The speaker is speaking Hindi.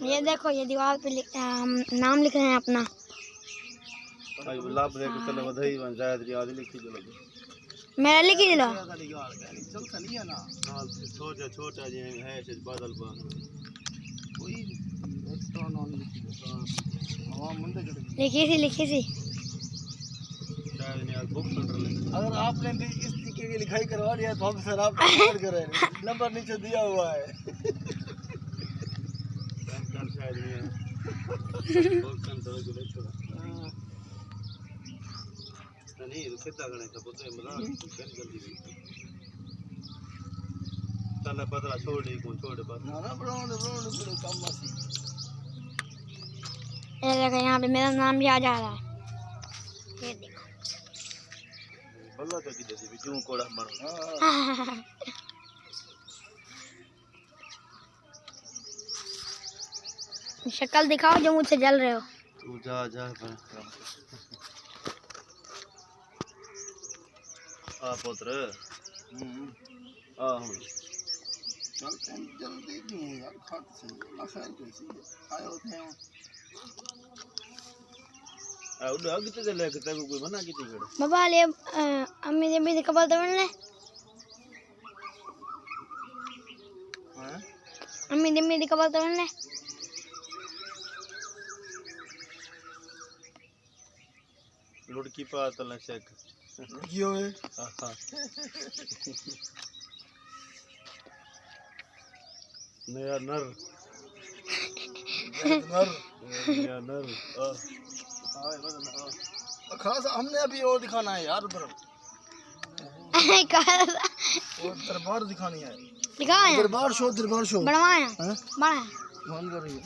ये देखो, ये दीवार पे नाम लिख रहे हैं अपना। मेरा लिखी दिलो। लिखी सी। अगर आपने भी इस तरीके की लिखाई करवा दिया तो हम सर आप करें। नंबर नीचे दिया हुआ है। ये देखो, यहाँ पे मेरा नाम भी आ जा रहा है। ये देखो। शक्ल दिखाओ जो मुझसे जल रहे हो। तू जा आ पुत्र। चलते हैं जल्दी नहीं है यार, खट से ना खैर कैसी आए होते हैं उड़ आगे तो चले के तक कोई मना की थी गड़े बाबा ले अम्मी ने भी कबल तो बनले। हैं अम्मी ने भी कबल तो बनले। लुड़की पा तले चेक लुड़कियों है। हां नया नर खास हमने अभी और दिखाना है यार और दरबार दिखानी है। दिखाया दरबार शो बनवाया बंद कर रही है।